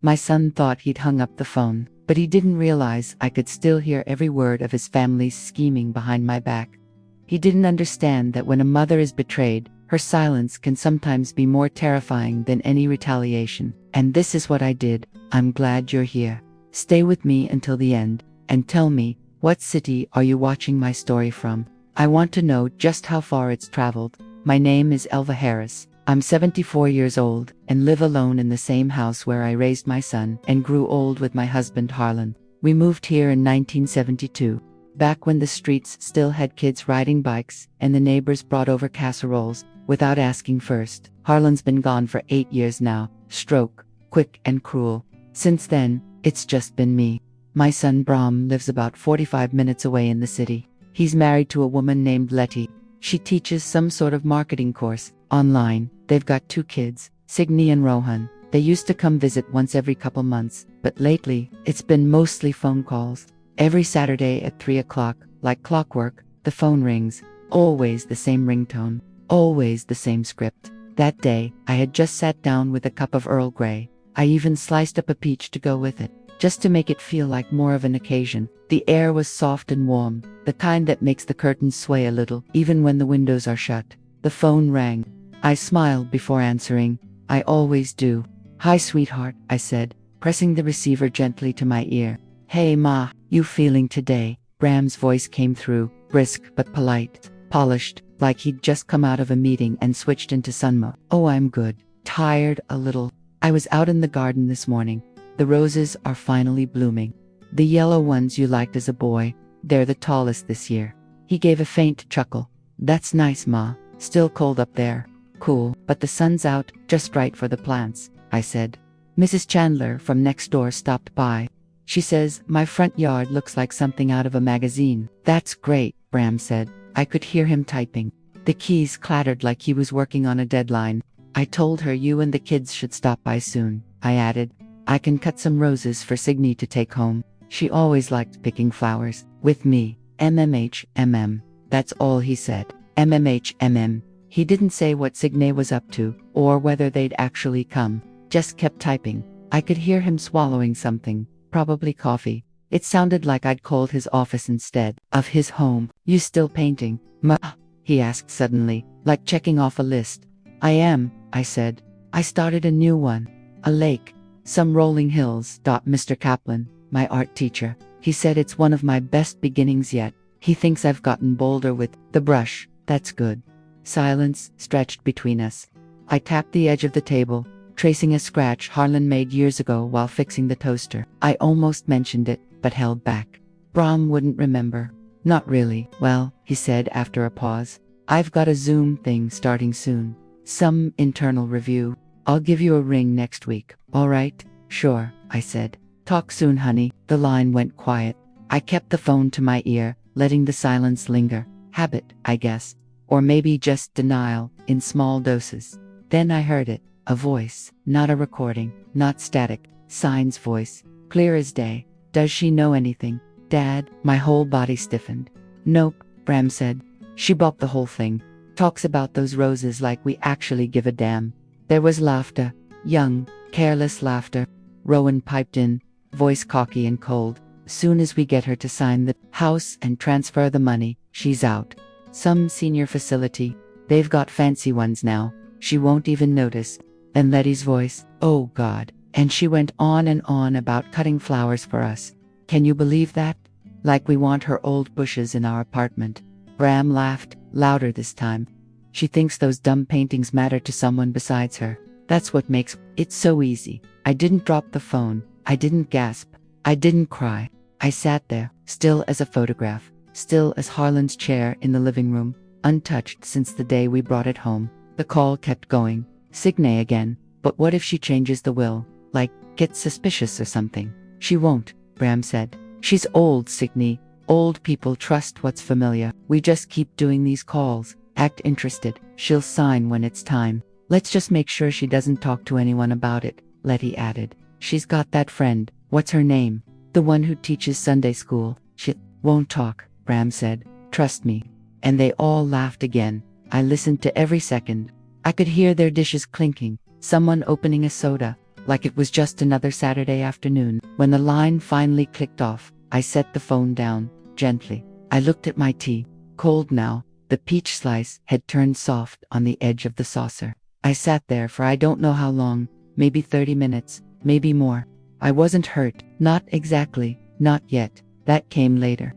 My son thought he'd hung up the phone, but he didn't realize I could still hear every word of his family's scheming behind my back. He didn't understand that when a mother is betrayed, her silence can sometimes be more terrifying than any retaliation. And this is what I did. I'm glad you're here. Stay with me until the end, and tell me, what city are you watching my story from? I want to know just how far it's traveled. My name is Overhears. I'm 74 years old, and live alone in the same house where I raised my son and grew old with my husband Harlan. We moved here in 1972. Back when the streets still had kids riding bikes and the neighbors brought over casseroles without asking first. Harlan's been gone for 8 years now. Stroke, quick and cruel. Since then, it's just been me. My son Bram lives about 45 minutes away in the city. He's married to a woman named Letty. She teaches some sort of marketing course online. They've got 2 kids, Signe and Rohan. They used to come visit once every couple months, but lately, it's been mostly phone calls. Every Saturday at 3 o'clock, like clockwork, the phone rings. Always the same ringtone. Always the same script. That day, I had just sat down with a cup of Earl Grey. I even sliced up a peach to go with it, just to make it feel like more of an occasion. The air was soft and warm, the kind that makes the curtains sway a little, even when the windows are shut. The phone rang. I smiled before answering. I always do. "Hi, sweetheart," I said, pressing the receiver gently to my ear. "Hey, Ma, you feeling today?" Bram's voice came through, brisk but polite, polished, like he'd just come out of a meeting and switched into sun mode. "Oh, I'm good. Tired a little. I was out in the garden this morning. The roses are finally blooming. The yellow ones you liked as a boy. They're the tallest this year." He gave a faint chuckle. "That's nice, Ma. Still cold up there." "Cool, but the sun's out, just right for the plants," I said. Mrs. Chandler from next door stopped by. She says, "My front yard looks like something out of a magazine." "That's great," Bram said. I could hear him typing. The keys clattered like he was working on a deadline. "I told her you and the kids should stop by soon," I added. "I can cut some roses for Signe to take home. She always liked picking flowers. With me." "MMHMM. That's all he said. MMHMM. He didn't say what Signe was up to, or whether they'd actually come. Just kept typing. I could hear him swallowing something, probably coffee. It sounded like I'd called his office instead of his home. "You still painting, Ma?" he asked suddenly, like checking off a list. "I am," I said. "I started a new one. A lake. Some rolling hills." Mr. Kaplan, my art teacher, he said it's one of my best beginnings yet. He thinks I've gotten bolder with the brush. That's good. Silence stretched between us. I tapped the edge of the table, tracing a scratch Harlan made years ago while fixing the toaster. I almost mentioned it, but held back. Bram wouldn't remember. "Not really." "Well," he said after a pause, "I've got a Zoom thing starting soon. Some internal review. I'll give you a ring next week." "All right." "Sure," I said. "Talk soon, honey." The line went quiet. I kept the phone to my ear, letting the silence linger. Habit, I guess. Or maybe just denial, in small doses. Then I heard it. A voice, not a recording, not static. Sign's voice, clear as day. "Does she know anything, Dad?" My whole body stiffened. "Nope," Bram said. "She bought the whole thing. Talks about those roses like we actually give a damn." There was laughter. Young, careless laughter. Rowan piped in, voice cocky and cold. "Soon as we get her to sign the house and transfer the money, she's out. Some senior facility. They've got fancy ones now. She won't even notice." Then Letty's voice, "Oh God." And she went on and on about cutting flowers for us. "Can you believe that? Like we want her old bushes in our apartment." Bram laughed, louder this time. "She thinks those dumb paintings matter to someone besides her. That's what makes it so easy." I didn't drop the phone. I didn't gasp. I didn't cry. I sat there, still as a photograph, still as Harlan's chair in the living room, untouched since the day we brought it home. The call kept going. Signe again. But what if she changes the will? Like, gets suspicious or something? "She won't," Bram said. "She's old, Signe. Old people trust what's familiar. We just keep doing these calls. Act interested. She'll sign when it's time. Let's just make sure she doesn't talk to anyone about it," Letty added. "She's got that friend. What's her name? The one who teaches Sunday school. She won't talk," Bram said. "Trust me." And they all laughed again. I listened to every second. I could hear their dishes clinking, someone opening a soda, like it was just another Saturday afternoon. When the line finally clicked off, I set the phone down, gently. I looked at my tea, cold now. The peach slice had turned soft on the edge of the saucer. I sat there for I don't know how long, maybe 30 minutes, maybe more. I wasn't hurt, not exactly, not yet. That came later.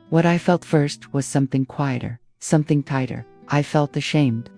What I felt first was something quieter, something tighter. I felt ashamed.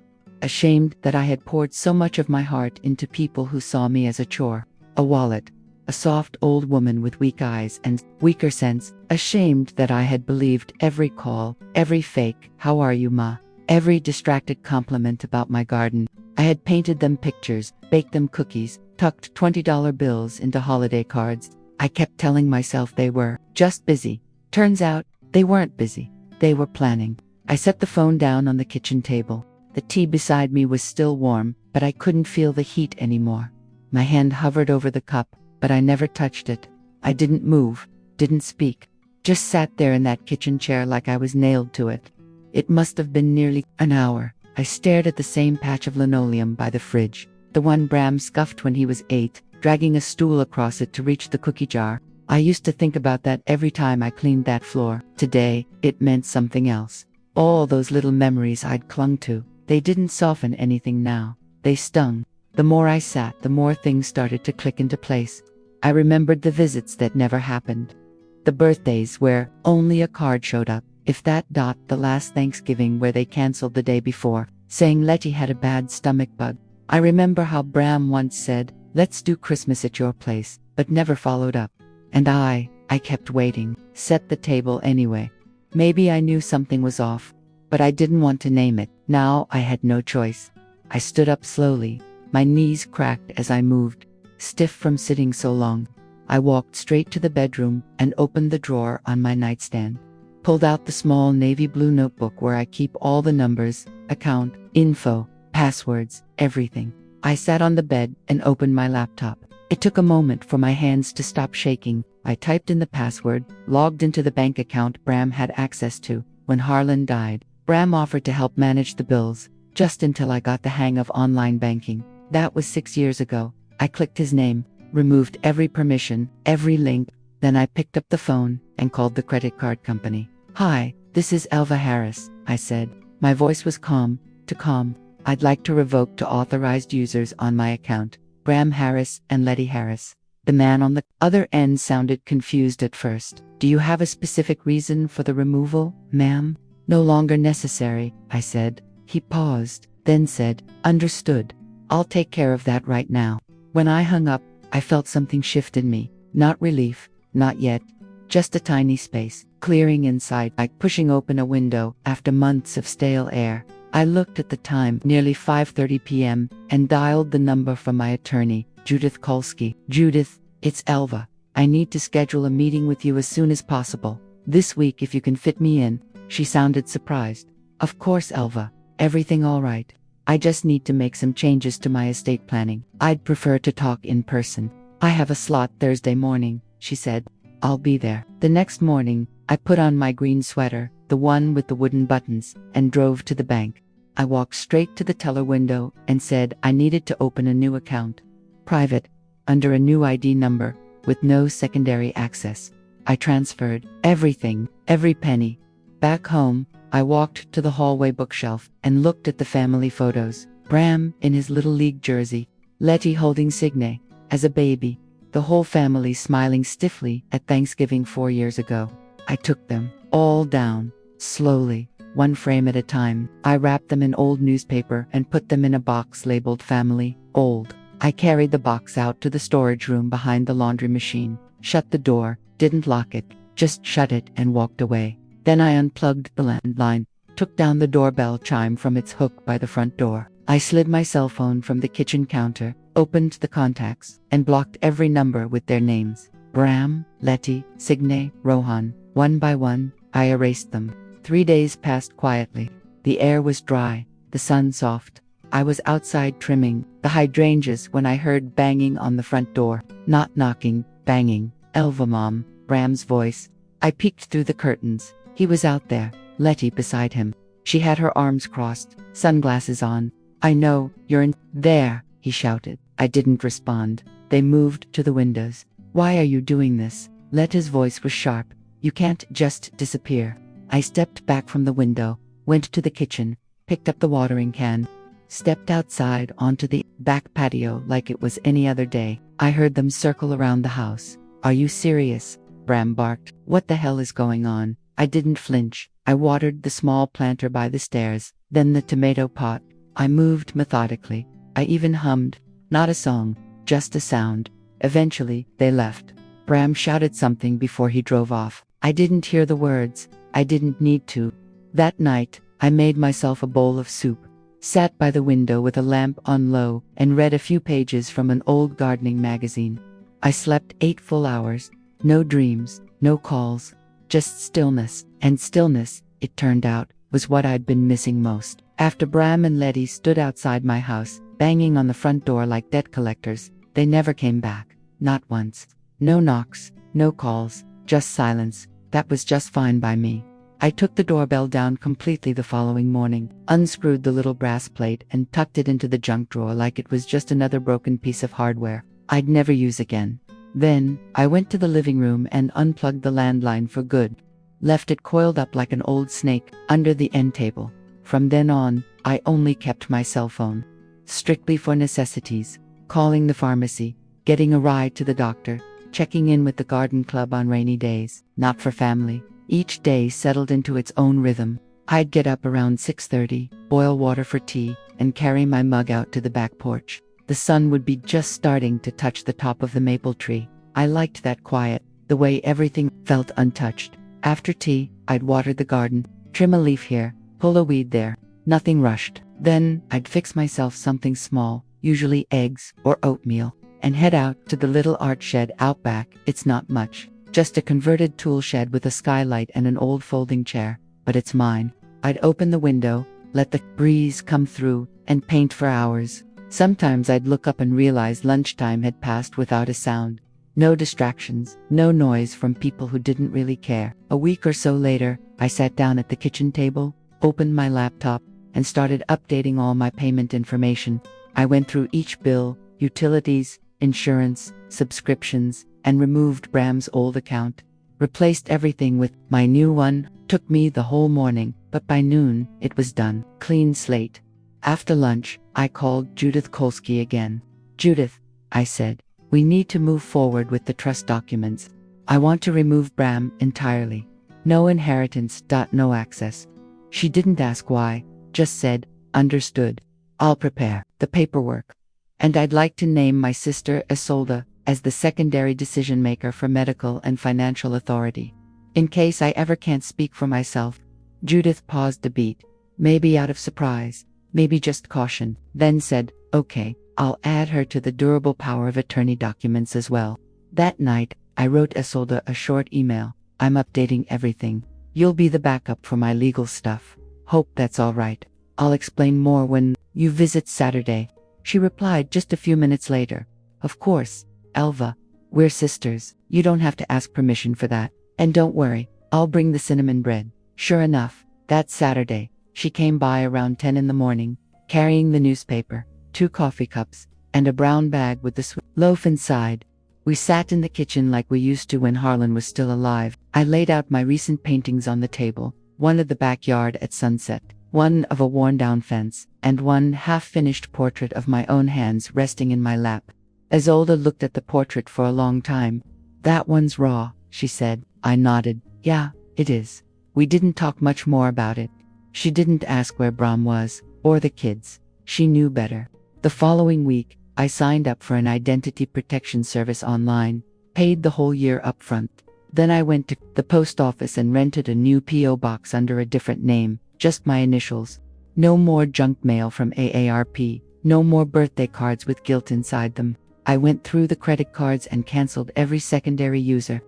Ashamed that I had poured so much of my heart into people who saw me as a chore. A wallet. A soft old woman with weak eyes and weaker sense. Ashamed that I had believed every call, every fake, "How are you, ma?" Every distracted compliment about my garden. I had painted them pictures, baked them cookies, tucked $20 bills into holiday cards. I kept telling myself they were just busy. Turns out, they weren't busy. They were planning. I set the phone down on the kitchen table. The tea beside me was still warm, but I couldn't feel the heat anymore. My hand hovered over the cup, but I never touched it. I didn't move, didn't speak. Just sat there in that kitchen chair like I was nailed to it. It must have been nearly an hour. I stared at the same patch of linoleum by the fridge, the one Bram scuffed when he was 8, dragging a stool across it to reach the cookie jar. I used to think about that every time I cleaned that floor. Today, it meant something else. All those little memories I'd clung to, they didn't soften anything now. They stung. The more I sat, the more things started to click into place. I remembered the visits that never happened. The birthdays where only a card showed up, if that. The last Thanksgiving where they canceled the day before, saying Letty had a bad stomach bug. I remember how Bram once said, "Let's do Christmas at your place," but never followed up. And I kept waiting, set the table anyway. Maybe I knew something was off, but I didn't want to name it. Now I had no choice. I stood up slowly. My knees cracked as I moved, stiff from sitting so long. I walked straight to the bedroom and opened the drawer on my nightstand. Pulled out the small navy blue notebook where I keep all the numbers, account, info, passwords, everything. I sat on the bed and opened my laptop. It took a moment for my hands to stop shaking. I typed in the password, logged into the bank account Bram had access to. When Harlan died, Bram offered to help manage the bills, just until I got the hang of online banking. That was 6 years ago. I clicked his name, removed every permission, every link. Then I picked up the phone and called the credit card company. "Hi, this is Elva Harris," I said. My voice was calm, too calm. "I'd like to revoke to authorized users on my account, Bram Harris and Letty Harris." The man on the other end sounded confused at first. "Do you have a specific reason for the removal, ma'am?" "No longer necessary," I said. He paused, then said, "Understood. I'll take care of that right now." When I hung up, I felt something shift in me. Not relief, not yet. Just a tiny space, clearing inside, like pushing open a window after months of stale air. I looked at the time, nearly 5:30 p.m., and dialed the number from my attorney, Judith Kolsky. "Judith, it's Elva. I need to schedule a meeting with you as soon as possible. This week if you can fit me in." She sounded surprised. "Of course, Elva. Everything all right? I just need to make some changes to my estate planning. I'd prefer to talk in person." "I have a slot Thursday morning," she said. "I'll be there." The next morning, I put on my green sweater, the one with the wooden buttons, and drove to the bank. I walked straight to the teller window and said I needed to open a new account. Private, under a new ID number, with no secondary access. I transferred everything, every penny. Back home, I walked to the hallway bookshelf and looked at the family photos. Bram in his Little League jersey, Letty holding Signe as a baby, the whole family smiling stiffly at Thanksgiving 4 years ago. I took them all down, slowly, one frame at a time. I wrapped them in old newspaper and put them in a box labeled Family, Old. I carried the box out to the storage room behind the laundry machine, shut the door, didn't lock it, just shut it and walked away. Then I unplugged the landline, took down the doorbell chime from its hook by the front door. I slid my cell phone from the kitchen counter, opened the contacts, and blocked every number with their names. Bram, Letty, Signe, Rohan. One by one, I erased them. 3 days passed quietly. The air was dry, the sun soft. I was outside trimming the hydrangeas when I heard banging on the front door. Not knocking, banging. "Elva, Mom," Bram's voice. I peeked through the curtains. He was out there, Letty beside him. She had her arms crossed, sunglasses on. "I know, you're in there," he shouted. I didn't respond. They moved to the windows. Why are you doing this? Letta's voice was sharp. You can't just disappear. I stepped back from the window, went to the kitchen, picked up the watering can, stepped outside onto the back patio like it was any other day. I heard them circle around the house. Are you serious? Bram barked. What the hell is going on? I didn't flinch. I watered the small planter by the stairs, then the tomato pot. I moved methodically. I even hummed. Not a song, just a sound. Eventually, they left. Bram shouted something before he drove off. I didn't hear the words. I didn't need to. That night, I made myself a bowl of soup, sat by the window with a lamp on low, and read a few pages from an old gardening magazine. I slept 8 full hours. No dreams, no calls, just stillness. And stillness, it turned out, was what I'd been missing most. After Bram and Letty stood outside my house, banging on the front door like debt collectors, they never came back. Not once. No knocks, no calls, just silence. That was just fine by me. I took the doorbell down completely the following morning, unscrewed the little brass plate and tucked it into the junk drawer like it was just another broken piece of hardware I'd never use again. Then, I went to the living room and unplugged the landline for good. Left it coiled up like an old snake under the end table. From then on, I only kept my cell phone. Strictly for necessities. Calling the pharmacy, getting a ride to the doctor, checking in with the garden club on rainy days. Not for family. Each day settled into its own rhythm. I'd get up around 6:30, boil water for tea, and carry my mug out to the back porch. The sun would be just starting to touch the top of the maple tree. I liked that quiet, the way everything felt untouched. After tea, I'd water the garden, trim a leaf here, pull a weed there. Nothing rushed. Then, I'd fix myself something small, usually eggs or oatmeal, and head out to the little art shed out back. It's not much, just a converted tool shed with a skylight and an old folding chair, but it's mine. I'd open the window, let the breeze come through, and paint for hours. Sometimes I'd look up and realize lunchtime had passed without a sound. No distractions, no noise from people who didn't really care. A week or so later, I sat down at the kitchen table, opened my laptop, and started updating all my payment information. I went through each bill, utilities, insurance, subscriptions, and removed Bram's old account. Replaced everything with my new one. Took me the whole morning, but by noon, it was done. Clean slate. After lunch, I called Judith Kolsky again. Judith, I said, we need to move forward with the trust documents. I want to remove Bram entirely. No inheritance. No access. She didn't ask why, just said, understood. I'll prepare the paperwork. And I'd like to name my sister Isolde as the secondary decision maker for medical and financial authority. In case I ever can't speak for myself. Judith paused a beat, maybe out of surprise, maybe just caution, then said, okay, I'll add her to the durable power of attorney documents as well. That night, I wrote Isolde a short email. I'm updating everything. You'll be the backup for my legal stuff. Hope that's all right. I'll explain more when you visit Saturday. She replied just a few minutes later. Of course, Elva. We're sisters. You don't have to ask permission for that. And don't worry, I'll bring the cinnamon bread. Sure enough, that Saturday, she came by around 10 in the morning, carrying the newspaper, 2 coffee cups, and a brown bag with the loaf inside. We sat in the kitchen like we used to when Harlan was still alive. I laid out my recent paintings on the table, one of the backyard at sunset, one of a worn-down fence, and one half-finished portrait of my own hands resting in my lap. Isolde looked at the portrait for a long time. That one's raw, she said. I nodded. Yeah, it is. We didn't talk much more about it. She didn't ask where Bram was, or the kids. She knew better. The following week, I signed up for an identity protection service online, paid the whole year upfront. Then I went to the post office and rented a new P.O. box under a different name, just my initials. No more junk mail from AARP, no more birthday cards with guilt inside them. I went through the credit cards and canceled every secondary user.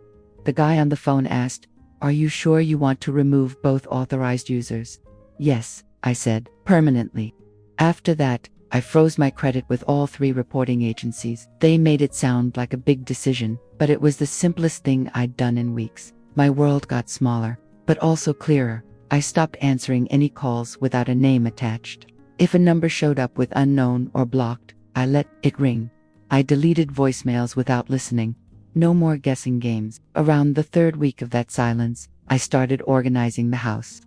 The guy on the phone asked, "Are you sure you want to remove both authorized users?" "Yes," I said, permanently. After that, I froze my credit with all 3 reporting agencies. They made it sound like a big decision, but it was the simplest thing I'd done in weeks. My world got smaller, but also clearer. I stopped answering any calls without a name attached. If a number showed up with unknown or blocked, I let it ring. I deleted voicemails without listening. No more guessing games. Around the third week of that silence, I started organizing the house.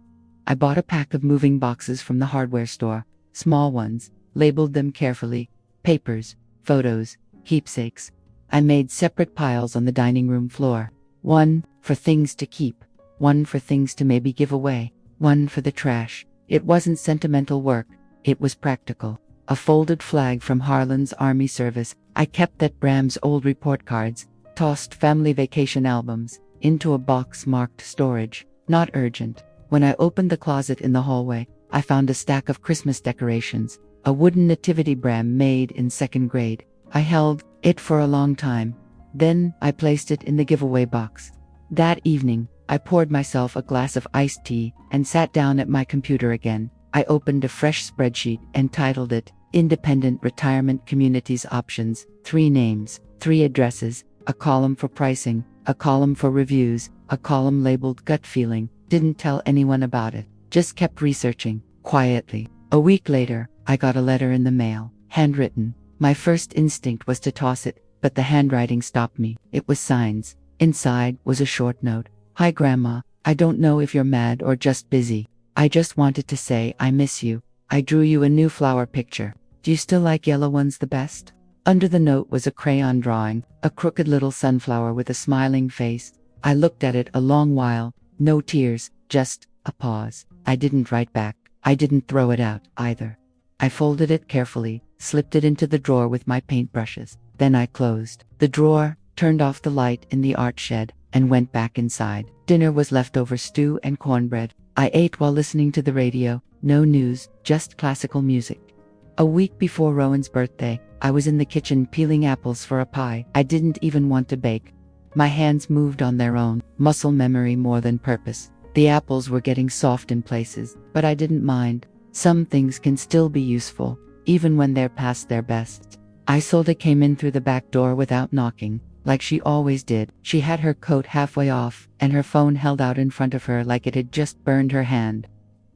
I bought a pack of moving boxes from the hardware store, small ones, labeled them carefully, papers, photos, keepsakes. I made separate piles on the dining room floor. One for things to keep, one for things to maybe give away, one for the trash. It wasn't sentimental work, it was practical. A folded flag from Harlan's army service. I kept that Bram's old report cards, tossed family vacation albums, into a box marked storage, not urgent. When I opened the closet in the hallway, I found a stack of Christmas decorations, a wooden nativity Bram made in second grade. I held it for a long time. Then I placed it in the giveaway box. That evening, I poured myself a glass of iced tea and sat down at my computer again. I opened a fresh spreadsheet and titled it, Independent Retirement Communities Options, 3 names, 3 addresses, a column for pricing, a column for reviews, a column labeled gut feeling. Didn't tell anyone about it, just kept researching, quietly. A week later, I got a letter in the mail, handwritten. My first instinct was to toss it, but the handwriting stopped me. It was signs. Inside was a short note. Hi Grandma, I don't know if you're mad or just busy. I just wanted to say I miss you. I drew you a new flower picture. Do you still like yellow ones the best? Under the note was a crayon drawing, a crooked little sunflower with a smiling face. I looked at it a long while, no tears, just a pause. I didn't write back. I didn't throw it out, either. I folded it carefully, slipped it into the drawer with my paintbrushes. Then I closed the drawer, turned off the light in the art shed, and went back inside. Dinner was leftover stew and cornbread. I ate while listening to the radio. No news, just classical music. A week before Rowan's birthday, I was in the kitchen peeling apples for a pie I didn't even want to bake. My hands moved on their own, muscle memory more than purpose. The apples were getting soft in places, but I didn't mind. Some things can still be useful, even when they're past their best. Isolde came in through the back door without knocking, like she always did. She had her coat halfway off, and her phone held out in front of her like it had just burned her hand.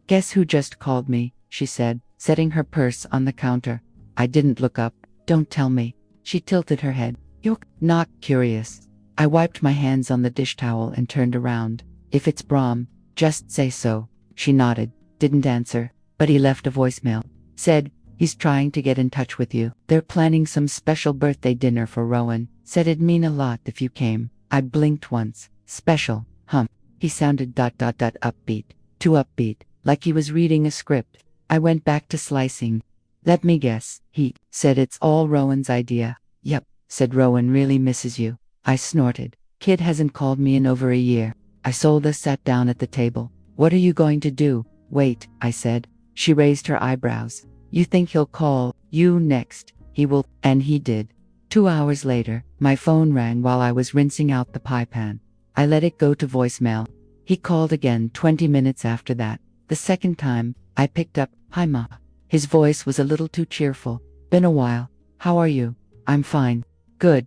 Guess who just called me, she said, setting her purse on the counter. I didn't look up. Don't tell me. She tilted her head. You're not curious. I wiped my hands on the dish towel and turned around. If it's Bram, just say so. She nodded, didn't answer, but he left a voicemail. Said, he's trying to get in touch with you. They're planning some special birthday dinner for Rowan. Said it'd mean a lot if you came. I blinked once. Special, huh? He sounded upbeat. Too upbeat, like he was reading a script. I went back to slicing. Let me guess, he said it's all Rowan's idea. Yep, said Rowan really misses you. I snorted. Kid hasn't called me in over a year. Isolde sat down at the table. What are you going to do? Wait, I said. She raised her eyebrows. You think he'll call you next? He will, and he did. 2 hours later, my phone rang while I was rinsing out the pie pan. I let it go to voicemail. He called again 20 minutes after that. The second time, I picked up, Hi Ma. His voice was a little too cheerful. Been a while. How are you? I'm fine. Good.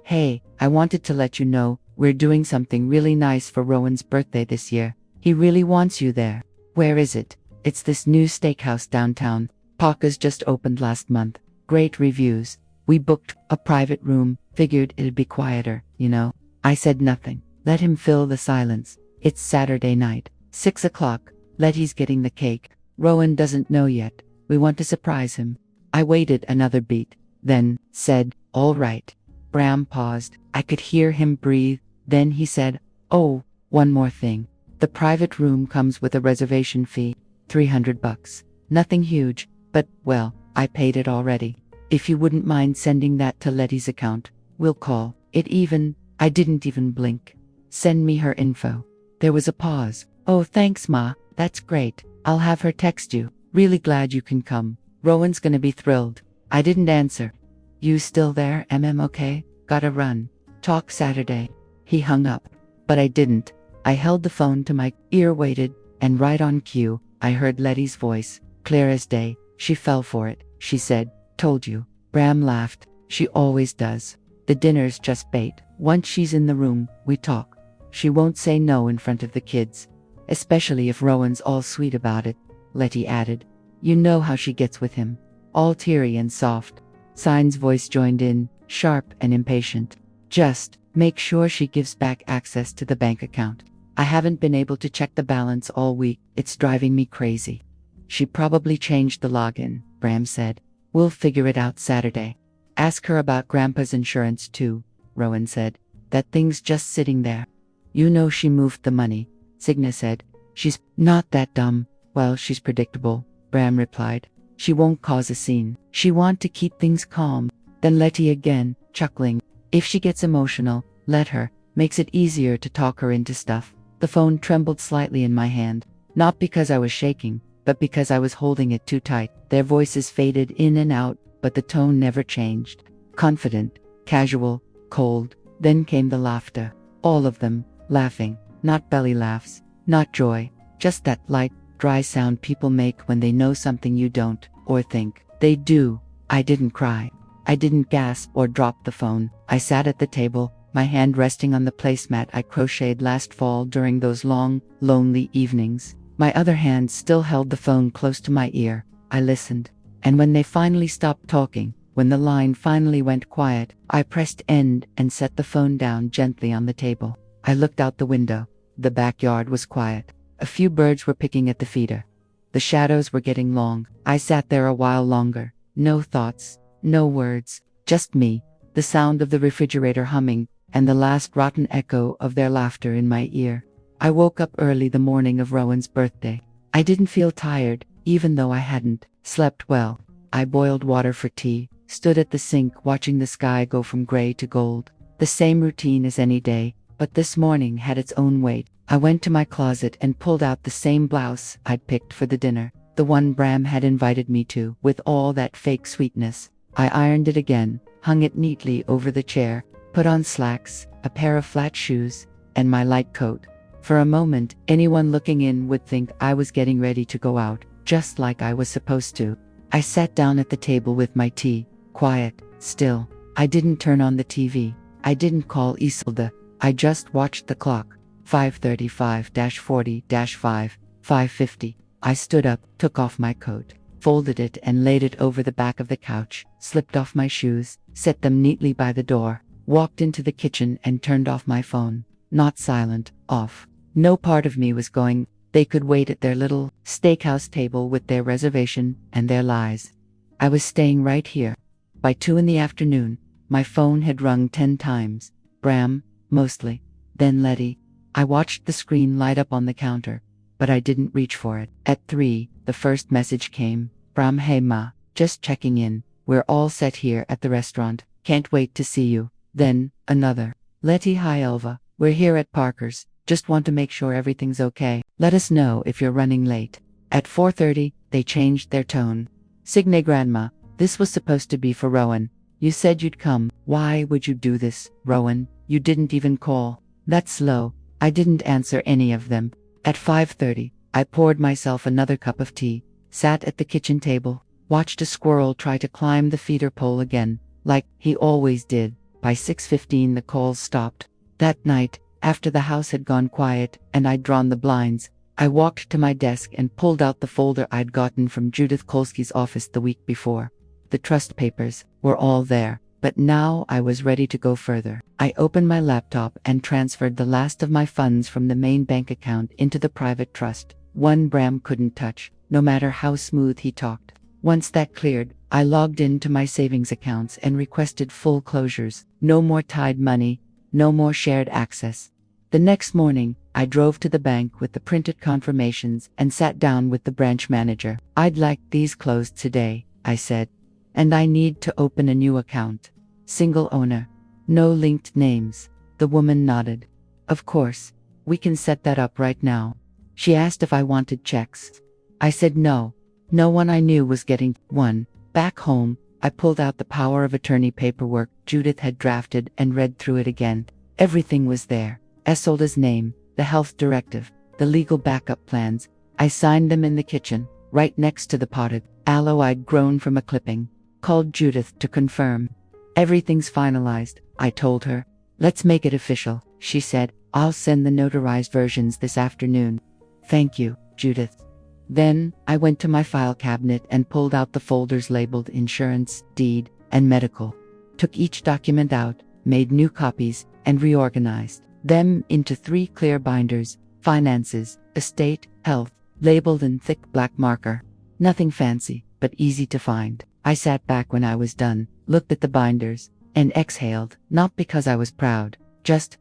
Hey, I wanted to let you know, we're doing something really nice for Rowan's birthday this year. He really wants you there. Where is it? It's this new steakhouse downtown. Paca's just opened last month. Great reviews. We booked a private room, figured it'd be quieter, you know. I said nothing. Let him fill the silence. It's Saturday night, 6 o'clock. Letty's getting the cake. Rowan doesn't know yet. We want to surprise him. I waited another beat, then said, all right. Bram paused. I could hear him breathe. Then he said, oh, one more thing. The private room comes with a reservation fee, $300. Nothing huge, but, well, I paid it already. If you wouldn't mind sending that to Letty's account, we'll call it even. I didn't even blink. Send me her info. There was a pause. Oh, thanks, Ma. That's great. I'll have her text you. Really glad you can come. Rowan's gonna be thrilled. I didn't answer. You still there, okay? Gotta run. Talk Saturday. He hung up. But I didn't. I held the phone to my ear, waited, and right on cue, I heard Letty's voice, clear as day. She fell for it. She said, told you. Bram laughed. She always does. The dinner's just bait. Once she's in the room, we talk. She won't say no in front of the kids. Especially if Rowan's all sweet about it, Letty added. You know how she gets with him. All teary and soft. Sign's voice joined in, sharp and impatient. Just make sure she gives back access to the bank account. I haven't been able to check the balance all week. It's driving me crazy. She probably changed the login, Bram said. We'll figure it out Saturday. Ask her about Grandpa's insurance too, Rowan said. That thing's just sitting there. You know she moved the money, Signa said. She's not that dumb. Well, she's predictable, Bram replied. She won't cause a scene. She want to keep things calm. Then Letty again, chuckling. If she gets emotional, let her. Makes it easier to talk her into stuff. The phone trembled slightly in my hand. Not because I was shaking, but because I was holding it too tight. Their voices faded in and out, but the tone never changed. Confident, casual, cold. Then came the laughter. All of them, laughing. Not belly laughs. Not joy. Just that light, dry sound people make when they know something you don't, or think they do. I didn't cry. I didn't gasp or drop the phone. I sat at the table, my hand resting on the placemat I crocheted last fall during those long, lonely evenings. My other hand still held the phone close to my ear. I listened. And when they finally stopped talking, when the line finally went quiet, I pressed end and set the phone down gently on the table. I looked out the window. The backyard was quiet. A few birds were picking at the feeder. The shadows were getting long. I sat there a while longer. No thoughts, no words, just me, the sound of the refrigerator humming, and the last rotten echo of their laughter in my ear. I woke up early the morning of Rowan's birthday. I didn't feel tired, even though I hadn't slept well. I boiled water for tea, stood at the sink watching the sky go from gray to gold. The same routine as any day, but this morning had its own weight. I went to my closet and pulled out the same blouse I'd picked for the dinner, the one Bram had invited me to, with all that fake sweetness. I ironed it again, hung it neatly over the chair, put on slacks, a pair of flat shoes, and my light coat. For a moment, anyone looking in would think I was getting ready to go out, just like I was supposed to. I sat down at the table with my tea, quiet, still. I didn't turn on the TV. I didn't call Isolde. I just watched the clock. 5:35-40-5, 5:50. I stood up, took off my coat, folded it and laid it over the back of the couch, slipped off my shoes, set them neatly by the door, walked into the kitchen and turned off my phone. Not silent, off. No part of me was going. They could wait at their little steakhouse table with their reservation and their lies. I was staying right here. By 2 p.m, my phone had rung 10 times. Bram, mostly. Then Letty. I watched the screen light up on the counter, but I didn't reach for it. At 3, the first message came. Bram, hey ma, just checking in. We're all set here at the restaurant. Can't wait to see you. Then, another. Letty, hi Elva. We're here at Parker's. Just want to make sure everything's okay. Let us know if you're running late. At 4:30, they changed their tone. Signe Grandma, this was supposed to be for Rowan. You said you'd come. Why would you do this, Rowan? You didn't even call. That's slow. I didn't answer any of them. At 5:30, I poured myself another cup of tea, sat at the kitchen table, watched a squirrel try to climb the feeder pole again, like he always did. By 6:15 the calls stopped. That night, after the house had gone quiet and I'd drawn the blinds, I walked to my desk and pulled out the folder I'd gotten from Judith Kolsky's office the week before. The trust papers were all there. But now I was ready to go further. I opened my laptop and transferred the last of my funds from the main bank account into the private trust, one Bram couldn't touch, no matter how smooth he talked. Once that cleared, I logged into my savings accounts and requested full closures. No more tied money, no more shared access. The next morning, I drove to the bank with the printed confirmations and sat down with the branch manager. I'd like these closed today, I said. And I need to open a new account. Single owner. No linked names. The woman nodded. Of course. We can set that up right now. She asked if I wanted checks. I said no. No one I knew was getting one. Back home, I pulled out the power of attorney paperwork Judith had drafted and read through it again. Everything was there. Isolde's name, the health directive, the legal backup plans. I signed them in the kitchen, right next to the potted aloe I'd grown from a clipping. Called Judith to confirm. Everything's finalized, I told her. Let's make it official, she said. I'll send the notarized versions this afternoon. Thank you, Judith. Then, I went to my file cabinet and pulled out the folders labeled insurance, deed, and medical. Took each document out, made new copies, and reorganized them into 3 clear binders: finances, estate, health, labeled in thick black marker. Nothing fancy, but easy to find. I sat back when I was done, looked at the binders, and exhaled, not because I was proud, just ...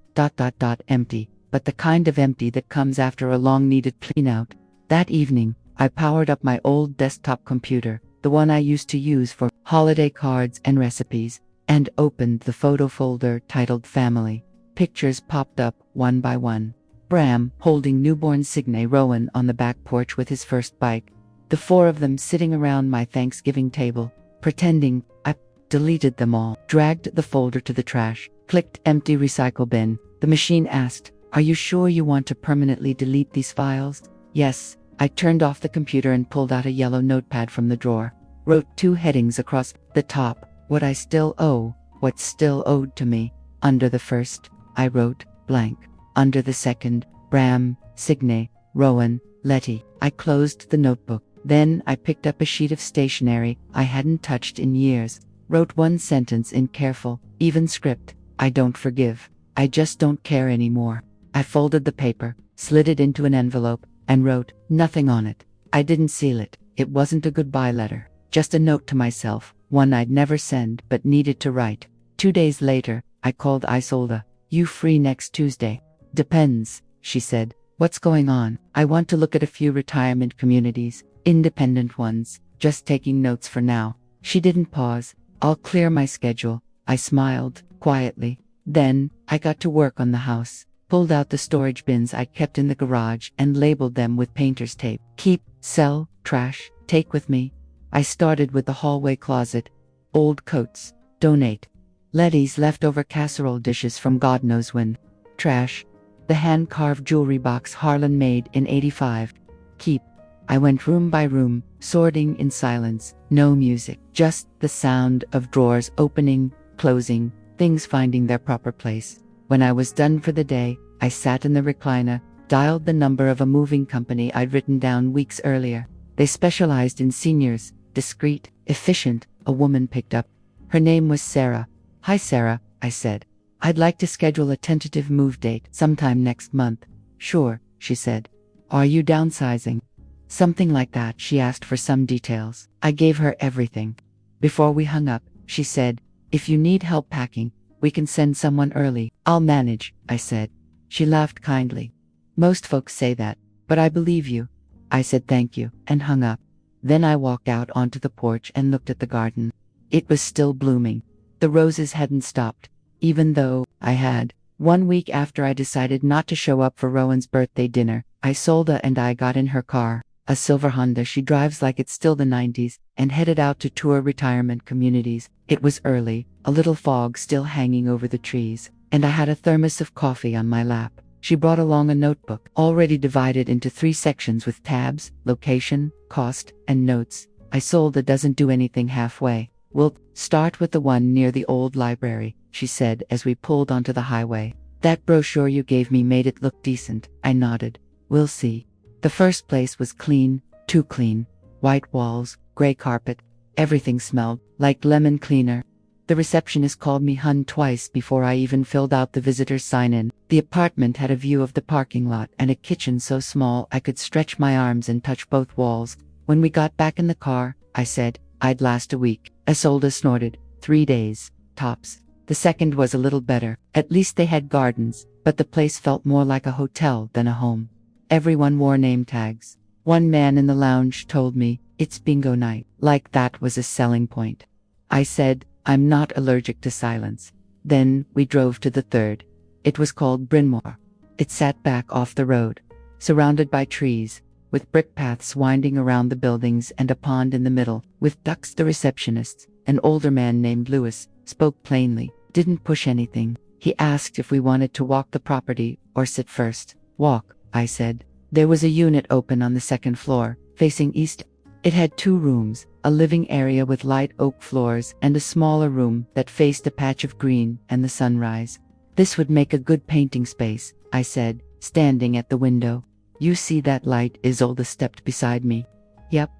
empty, but the kind of empty that comes after a long-needed clean-out. That evening, I powered up my old desktop computer, the one I used to use for holiday cards and recipes, and opened the photo folder titled Family. Pictures popped up one by one. Bram holding newborn Signe Rowan on the back porch with his first bike. The 4 of them sitting around my Thanksgiving table, pretending. I deleted them all, dragged the folder to the trash, clicked empty recycle bin. The machine asked, "Are you sure you want to permanently delete these files?" Yes. I turned off the computer and pulled out a yellow notepad from the drawer. Wrote 2 headings across the top: what I still owe, what's still owed to me. Under the first, I wrote blank. Under the second, Bram, Signe, Rowan, Letty. I closed the notebook. Then I picked up a sheet of stationery I hadn't touched in years. Wrote 1 sentence in careful, even script: I don't forgive. I just don't care anymore. I folded the paper, slid it into an envelope, and wrote nothing on it. I didn't seal it. It wasn't a goodbye letter. Just a note to myself, one I'd never send but needed to write. 2 days later, I called Isolde. "You free next Tuesday?" "Depends," she said. "What's going on?" "I want to look at a few retirement communities, independent ones, just taking notes for now." She didn't pause. "I'll clear my schedule." I smiled, quietly. Then, I got to work on the house. Pulled out the storage bins I kept in the garage and labeled them with painter's tape. Keep, sell, trash, take with me. I started with the hallway closet. Old coats, donate. Letty's leftover casserole dishes from God knows when. Trash. The hand-carved jewelry box Harlan made in '85. Keep. I went room by room, sorting in silence. No music, just the sound of drawers opening, closing, things finding their proper place. When I was done for the day, I sat in the recliner, dialed the number of a moving company I'd written down weeks earlier. They specialized in seniors, discreet, efficient. A woman picked up. Her name was Sarah. "Hi Sarah," I said. "I'd like to schedule a tentative move date sometime next month." "Sure," she said. "Are you downsizing?" "Something like that." She asked for some details. I gave her everything. Before we hung up, she said, "If you need help packing, we can send someone early." "I'll manage," I said. She laughed kindly. "Most folks say that, but I believe you." I said thank you, and hung up. Then I walked out onto the porch and looked at the garden. It was still blooming. The roses hadn't stopped, even though I had. 1 week after I decided not to show up for Rowan's birthday dinner, Isolde and I got in her car, a silver Honda she drives like it's still the '90s, and headed out to tour retirement communities. It was early, a little fog still hanging over the trees, and I had a thermos of coffee on my lap. She brought along a notebook, already divided into 3 sections with tabs, location, cost, and notes. Isolde doesn't do anything halfway. "We'll start with the one near the old library," she said as we pulled onto the highway. "That brochure you gave me made it look decent." I nodded. "We'll see." The first place was clean, too clean. White walls, gray carpet. Everything smelled like lemon cleaner. The receptionist called me hun twice before I even filled out the visitor's sign-in. The apartment had a view of the parking lot and a kitchen so small I could stretch my arms and touch both walls. When we got back in the car, I said I'd last a week. Isolde snorted. 3 days, tops. The second was a little better. At least they had gardens, but the place felt more like a hotel than a home. Everyone wore name tags. One man in the lounge told me, "It's bingo night," like that was a selling point. I said, "I'm not allergic to silence." Then we drove to the third. It was called Bryn Mawr. It sat back off the road, surrounded by trees, with brick paths winding around the buildings and a pond in the middle, with ducks. The receptionist, an older man named Lewis, spoke plainly, didn't push anything. He asked if we wanted to walk the property or sit first. "Walk," I said. There was a unit open on the 2nd floor, facing east. It had 2 rooms, a living area with light oak floors and a smaller room that faced a patch of green and the sunrise. "This would make a good painting space," I said, standing at the window. "You see that light?" Isolde stepped beside me. "Yep."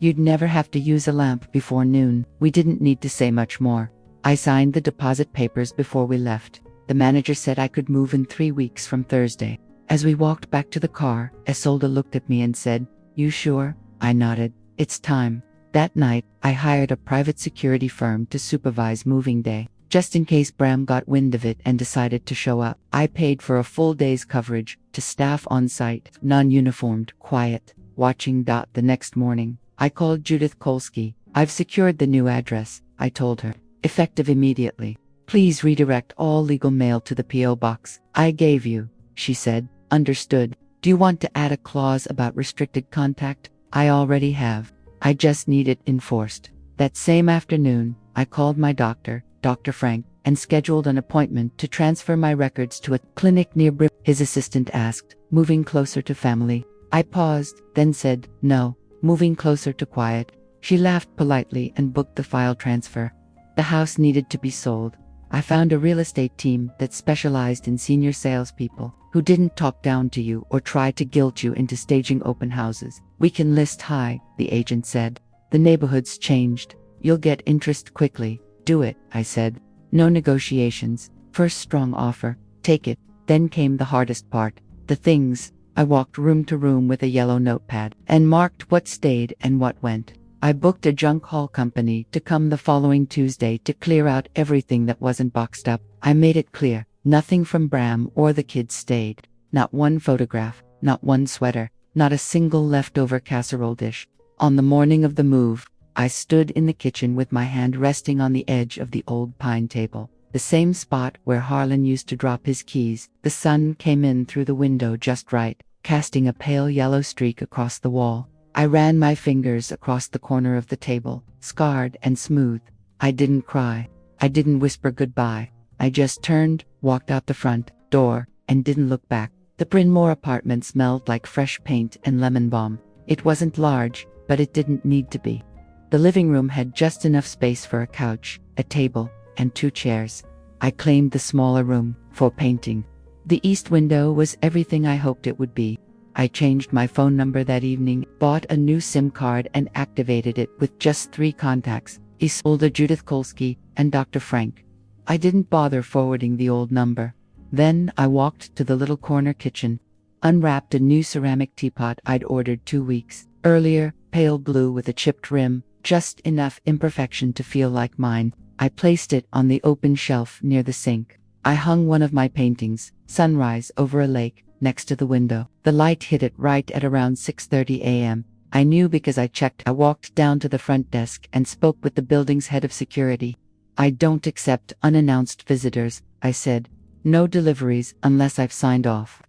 You'd never have to use a lamp before noon. We didn't need to say much more. I signed the deposit papers before we left. The manager said I could move in 3 weeks from Thursday. As we walked back to the car, Isolde looked at me and said, "You sure?" I nodded. "It's time." That night, I hired a private security firm to supervise moving day, just in case Bram got wind of it and decided to show up. I paid for a full day's coverage to staff on site, non-uniformed, quiet, watching. The next morning, I called Judith Kolsky. "I've secured the new address," I told her, effective immediately. "Please redirect all legal mail to the P.O. box I gave you," she said. "Understood. Do you want to add a clause about restricted contact?" "I already have. I just need it enforced." That same afternoon, I called my doctor, Dr. Frank, and scheduled an appointment to transfer my records to a clinic near Bryn. His assistant asked, "Moving closer to family?" I paused, then said, "No, moving closer to quiet." She laughed politely and booked the file transfer. The house needed to be sold. I found a real estate team that specialized in senior salespeople who didn't talk down to you or try to guilt you into staging open houses. "We can list high," the agent said. "The neighborhood's changed. You'll get interest quickly." "Do it," I said. "No negotiations. First strong offer. Take it." Then came the hardest part. The things. I walked room to room with a yellow notepad and marked what stayed and what went. I booked a junk haul company to come the following Tuesday to clear out everything that wasn't boxed up. I made it clear, nothing from Bram or the kids stayed. Not one photograph, not one sweater, not a single leftover casserole dish. On the morning of the move, I stood in the kitchen with my hand resting on the edge of the old pine table, the same spot where Harlan used to drop his keys. The sun came in through the window just right, casting a pale yellow streak across the wall. I ran my fingers across the corner of the table, scarred and smooth. I didn't cry. I didn't whisper goodbye. I just turned, walked out the front door, and didn't look back. The Bryn Mawr apartment smelled like fresh paint and lemon balm. It wasn't large, but it didn't need to be. The living room had just enough space for a couch, a table, and 2 chairs. I claimed the smaller room for painting. The east window was everything I hoped it would be. I changed my phone number that evening, bought a new SIM card and activated it with just 3 contacts, Isolde, Judith Kolsky, and Dr. Frank. I didn't bother forwarding the old number. Then I walked to the little corner kitchen, unwrapped a new ceramic teapot I'd ordered 2 weeks earlier, pale blue with a chipped rim, just enough imperfection to feel like mine. I placed it on the open shelf near the sink. I hung one of my paintings, Sunrise over a lake, next to the window. The light hit it right at around 6:30 a.m. I knew because I checked. I walked down to the front desk and spoke with the building's head of security. "I don't accept unannounced visitors," I said. "No deliveries unless I've signed off.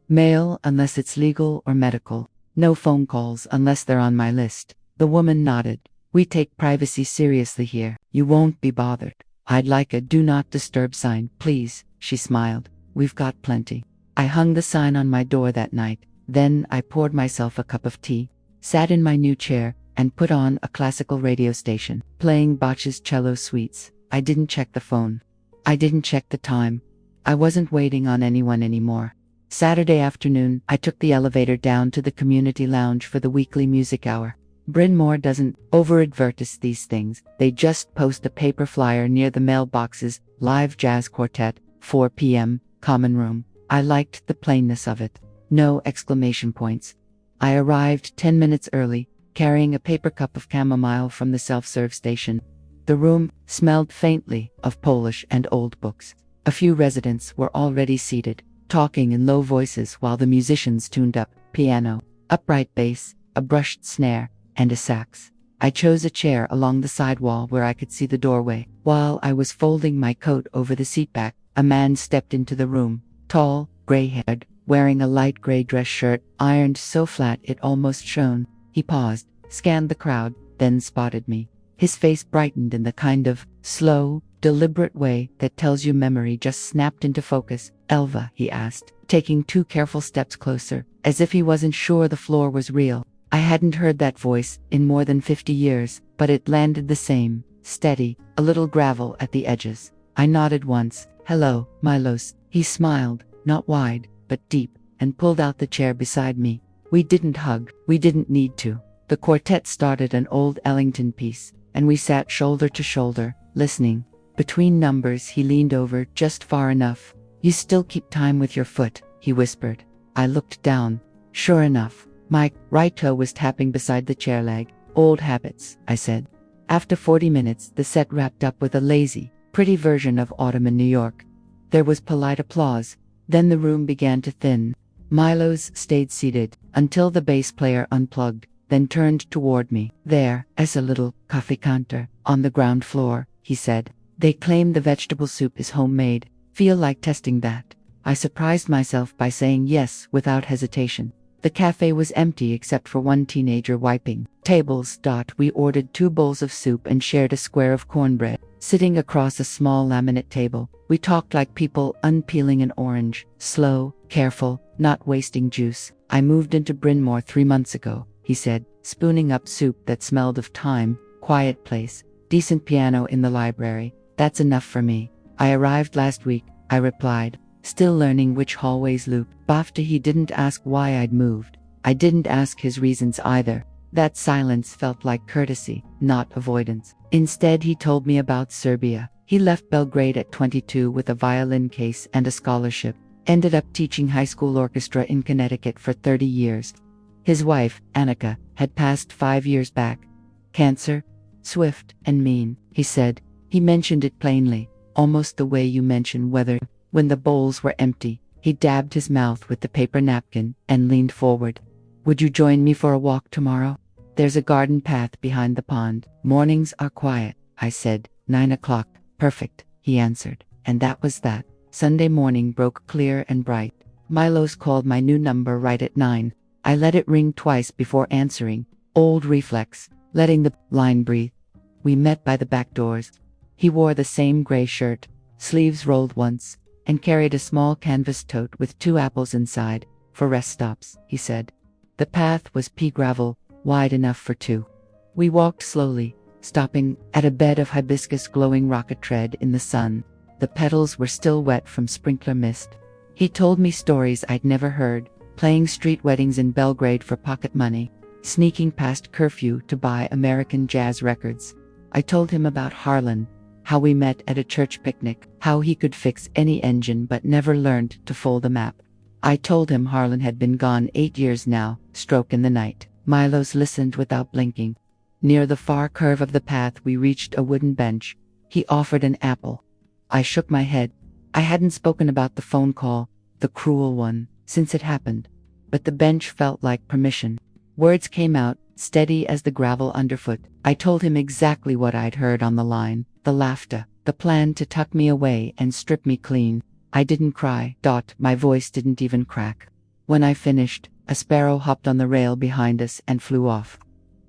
Mail unless it's legal or medical. No phone calls unless they're on my list." The woman nodded. "We take privacy seriously here. You won't be bothered." "I'd like a do not disturb sign, please," she smiled. "We've got plenty." I hung the sign on my door that night. Then I poured myself a cup of tea, sat in my new chair, and put on a classical radio station, playing Bach's cello suites. I didn't check the phone. I didn't check the time. I wasn't waiting on anyone anymore. Saturday afternoon, I took the elevator down to the community lounge for the weekly music hour. Bryn Mawr doesn't over-advertise these things. They just post a paper flyer near the mailboxes, live jazz quartet, 4 p.m., common room. I liked the plainness of it. No exclamation points. I arrived 10 minutes early, carrying a paper cup of chamomile from the self-serve station. The room smelled faintly of Polish and old books. A few residents were already seated, talking in low voices while the musicians tuned up, piano, upright bass, a brushed snare, and a sax. I chose a chair along the side wall where I could see the doorway. While I was folding my coat over the seat back, a man stepped into the room. Tall, gray-haired, wearing a light gray dress shirt, ironed so flat it almost shone. He paused, scanned the crowd, then spotted me. His face brightened in the kind of slow, deliberate way that tells you memory just snapped into focus. "Elva?" he asked, taking 2 careful steps closer, as if he wasn't sure the floor was real. I hadn't heard that voice in more than 50 years, but it landed the same, steady, a little gravel at the edges. I nodded once. "Hello, Milos." He smiled, not wide, but deep, and pulled out the chair beside me. We didn't hug. We didn't need to. The quartet started an old Ellington piece, and we sat shoulder to shoulder, listening. Between numbers, he leaned over just far enough. "You still keep time with your foot," he whispered. I looked down. Sure enough, my right toe was tapping beside the chair leg. "Old habits," I said. After 40 minutes, the set wrapped up with a lazy, pretty version of Autumn in New York. There was polite applause. Then the room began to thin. Milos stayed seated until the bass player unplugged, then turned toward me. "There, as a little coffee counter on the ground floor," he said. "They claim the vegetable soup is homemade. Feel like testing that?" I surprised myself by saying yes without hesitation. The cafe was empty except for one teenager wiping tables. We ordered 2 bowls of soup and shared a square of cornbread. Sitting across a small laminate table, we talked like people unpeeling an orange. Slow, careful, not wasting juice. "I moved into Bryn Mawr 3 months ago," he said, spooning up soup that smelled of thyme. "Quiet place, decent piano in the library. That's enough for me." "I arrived last week," I replied, still learning which hallways loop. After he didn't ask why I'd moved. I didn't ask his reasons either. That silence felt like courtesy, not avoidance. Instead, he told me about Serbia. He left Belgrade at 22 with a violin case and a scholarship. Ended up teaching high school orchestra in Connecticut for 30 years. His wife, Annika, had passed 5 years back. "Cancer? Swift and mean," he said. He mentioned it plainly, almost the way you mention weather. When the bowls were empty, he dabbed his mouth with the paper napkin and leaned forward. "Would you join me for a walk tomorrow? There's a garden path behind the pond. Mornings are quiet," I said. 9 o'clock. "Perfect," he answered. And that was that. Sunday morning broke clear and bright. Milos called my new number right at 9. I let it ring twice before answering. Old reflex, letting the line breathe. We met by the back doors. He wore the same gray shirt, sleeves rolled once, and carried a small canvas tote with 2 apples inside, "for rest stops," he said. The path was pea gravel, wide enough for 2. We walked slowly, stopping at a bed of hibiscus glowing rocket tread in the sun. The petals were still wet from sprinkler mist. He told me stories I'd never heard, playing street weddings in Belgrade for pocket money, sneaking past curfew to buy American jazz records. I told him about Harlan, how we met at a church picnic, how he could fix any engine but never learned to fold a map. I told him Harlan had been gone 8 years now, stroke in the night. Milos listened without blinking. Near the far curve of the path we reached a wooden bench. He offered an apple. I shook my head. I hadn't spoken about the phone call, the cruel one, since it happened. But the bench felt like permission. Words came out, steady as the gravel underfoot. I told him exactly what I'd heard on the line, the laughter, the plan to tuck me away and strip me clean. I didn't cry. My voice didn't even crack. When I finished, a sparrow hopped on the rail behind us and flew off.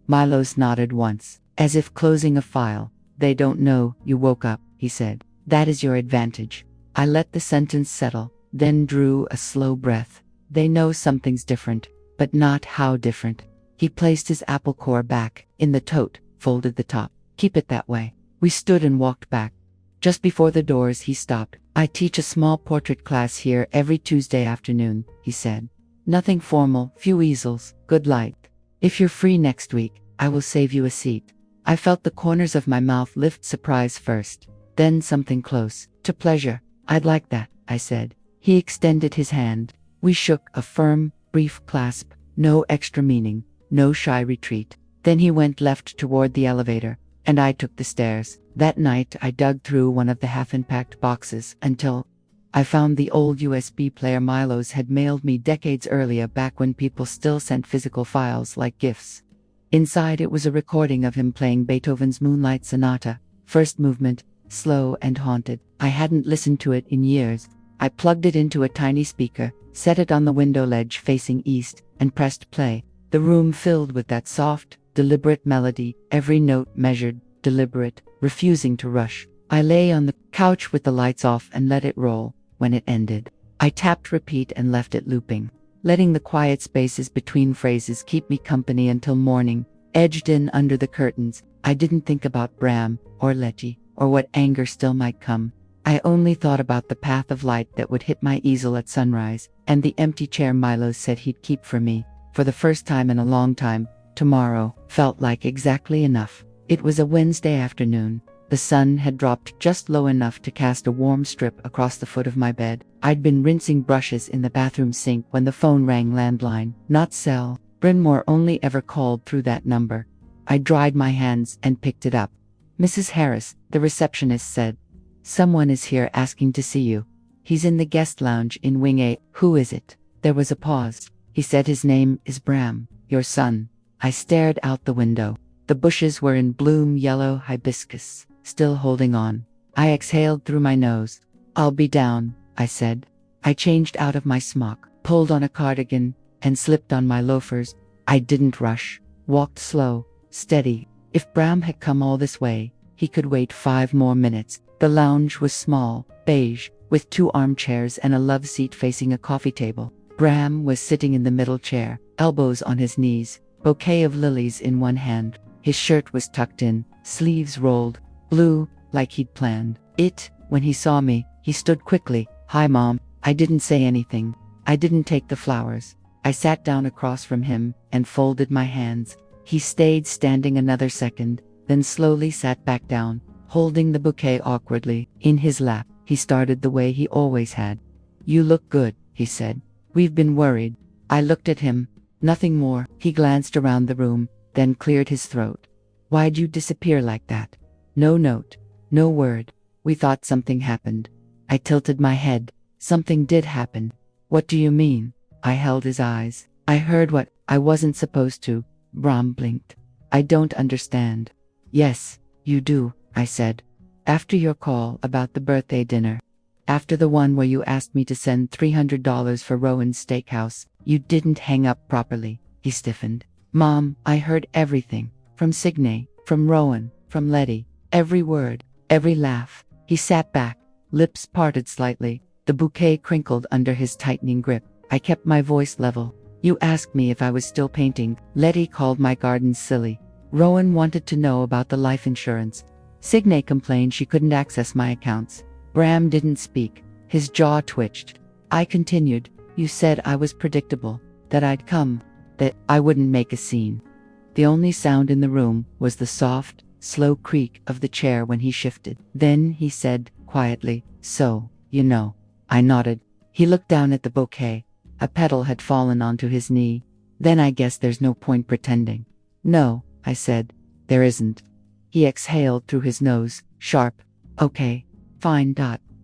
Milos nodded once, as if closing a file. "They don't know you woke up," he said. "That is your advantage." I let the sentence settle, then drew a slow breath. "They know something's different, but not how different." He placed his apple core back in the tote, folded the top. "Keep it that way." We stood and walked back. Just before the doors, he stopped. "I teach a small portrait class here every Tuesday afternoon," he said. "Nothing formal, few easels, good light. If you're free next week, I will save you a seat." I felt the corners of my mouth lift surprise first, then something close to pleasure. "I'd like that," I said. He extended his hand. We shook, a firm, brief clasp, no extra meaning, no shy retreat. Then he went left toward the elevator, and I took the stairs. That night I dug through one of the half-unpacked boxes until I found the old USB player Milos had mailed me decades earlier, back when people still sent physical files like gifts. Inside it was a recording of him playing Beethoven's Moonlight Sonata, first movement, slow and haunted. I hadn't listened to it in years. I plugged it into a tiny speaker, set it on the window ledge facing east, and pressed play. The room filled with that soft, deliberate melody, every note measured, deliberate, refusing to rush. I lay on the couch with the lights off and let it roll. When it ended, I tapped repeat and left it looping, letting the quiet spaces between phrases keep me company until morning. Edged in under the curtains, I didn't think about Bram, or Letty, or what anger still might come. I only thought about the path of light that would hit my easel at sunrise, and the empty chair Milos said he'd keep for me, for the first time in a long time, tomorrow felt like exactly enough. It was a Wednesday afternoon. The sun had dropped just low enough to cast a warm strip across the foot of my bed. I'd been rinsing brushes in the bathroom sink when the phone rang. Landline, not cell. Bryn Mawr only ever called through that number. I dried my hands and picked it up. "Mrs. Harris," the receptionist said. "Someone is here asking to see you. He's in the guest lounge in Wing A." "Who is it?" There was a pause. "He said his name is Bram, your son." I stared out the window. The bushes were in bloom, yellow hibiscus, still holding on. I exhaled through my nose. "I'll be down," I said. I changed out of my smock, pulled on a cardigan, and slipped on my loafers. I didn't rush, walked slow, steady. If Bram had come all this way, he could wait 5 more minutes. The lounge was small, beige, with 2 armchairs and a love seat facing a coffee table. Bram was sitting in the middle chair, elbows on his knees, bouquet of lilies in one hand. His shirt was tucked in, sleeves rolled, blue, like he'd planned it. When he saw me, he stood quickly. "Hi, Mom." I didn't say anything. I didn't take the flowers. I sat down across from him and folded my hands. He stayed standing another second, then slowly sat back down, holding the bouquet awkwardly in his lap. He started the way he always had. "You look good," he said. "We've been worried." I looked at him. Nothing more. He glanced around the room, then cleared his throat. "Why'd you disappear like that?" "No note. No word. We thought something happened." I tilted my head. "Something did happen." "What do you mean?" I held his eyes. "I heard what I wasn't supposed to." Bram blinked. "I don't understand." "Yes, you do," I said. "After your call about the birthday dinner. After the one where you asked me to send $300 for Rowan's steakhouse, you didn't hang up properly." He stiffened. "Mom, I heard everything. From Signe, from Rowan, from Letty. Every word, every laugh." He sat back, lips parted slightly. The bouquet crinkled under his tightening grip. I kept my voice level. "You asked me if I was still painting. Letty called my garden silly. Rowan wanted to know about the life insurance. Signe complained she couldn't access my accounts." Bram didn't speak. His jaw twitched. I continued. "You said I was predictable, that I'd come, that I wouldn't make a scene." The only sound in the room was the soft, slow creak of the chair when he shifted. Then he said, quietly, "So, you know." I nodded. He looked down at the bouquet. A petal had fallen onto his knee. "Then I guess there's no point pretending." "No," I said. "There isn't." He exhaled through his nose, sharp. "Okay. Fine.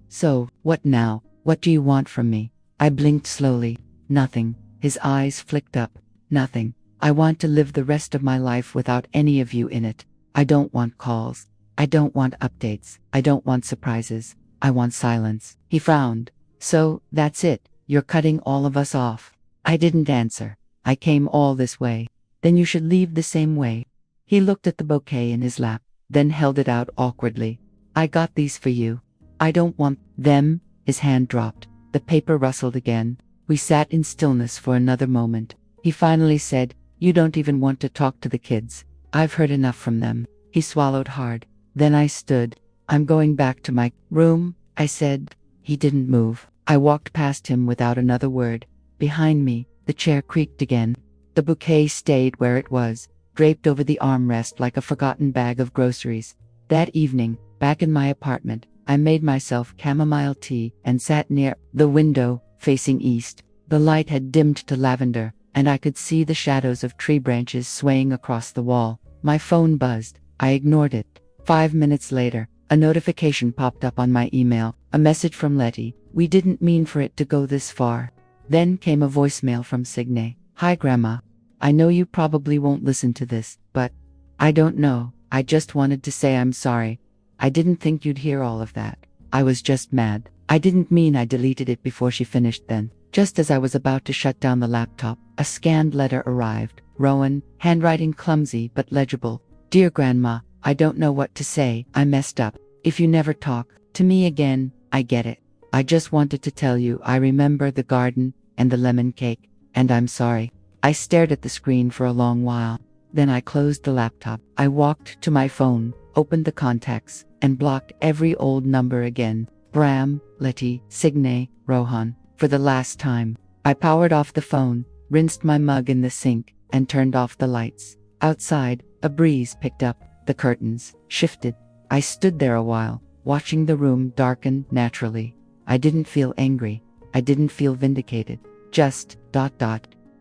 So, what now? What do you want from me?" I blinked slowly. "Nothing." His eyes flicked up. "Nothing. I want to live the rest of my life without any of you in it. I don't want calls. I don't want updates. I don't want surprises. I want silence." He frowned. "So, that's it. You're cutting all of us off." I didn't answer. "I came all this way. Then you should leave the same way." He looked at the bouquet in his lap, then held it out awkwardly. "I got these for you. I don't want them." His hand dropped. The paper rustled again. We sat in stillness for another moment. He finally said, "You don't even want to talk to the kids. I've heard enough from them." He swallowed hard. Then I stood. "I'm going back to my room," I said. He didn't move. I walked past him without another word. Behind me, the chair creaked again. The bouquet stayed where it was, draped over the armrest like a forgotten bag of groceries. That evening, back in my apartment, I made myself chamomile tea and sat near the window, facing east. The light had dimmed to lavender, and I could see the shadows of tree branches swaying across the wall. My phone buzzed. I ignored it. 5 minutes later, a notification popped up on my email, a message from Letty. "We didn't mean for it to go this far." Then came a voicemail from Signe. "Hi, Grandma. I know you probably won't listen to this, but I don't know. I just wanted to say I'm sorry. I didn't think you'd hear all of that. I was just mad. I didn't mean." I deleted it before she finished then. Just as I was about to shut down the laptop, a scanned letter arrived. Rowan, handwriting clumsy but legible. "Dear Grandma, I don't know what to say. I messed up. If you never talk to me again, I get it. I just wanted to tell you I remember the garden and the lemon cake, and I'm sorry." I stared at the screen for a long while. Then I closed the laptop. I walked to my phone, opened the contacts, and blocked every old number again. Bram, Letty, Signe, Rohan. For the last time. I powered off the phone, rinsed my mug in the sink, and turned off the lights. Outside, a breeze picked up, the curtains shifted. I stood there a while, watching the room darken naturally. I didn't feel angry. I didn't feel vindicated. Just,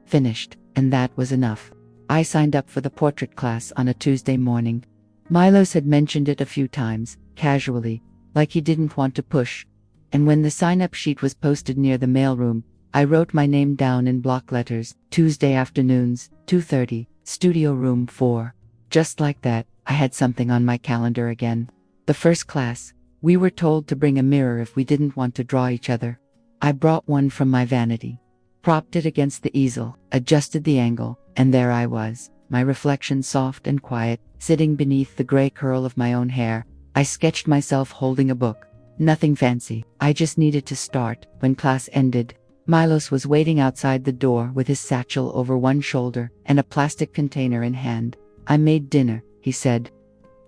finished, and that was enough. I signed up for the portrait class on a Tuesday morning. Milos had mentioned it a few times, casually, like he didn't want to push. And when the sign-up sheet was posted near the mailroom, I wrote my name down in block letters, Tuesday afternoons, 2:30, studio room 4. Just like that, I had something on my calendar again. The first class, we were told to bring a mirror if we didn't want to draw each other. I brought one from my vanity, propped it against the easel, adjusted the angle, and there I was, my reflection soft and quiet, sitting beneath the gray curl of my own hair. I sketched myself holding a book. Nothing fancy, I just needed to start. When class ended, Milos was waiting outside the door with his satchel over one shoulder and a plastic container in hand. I made dinner, he said.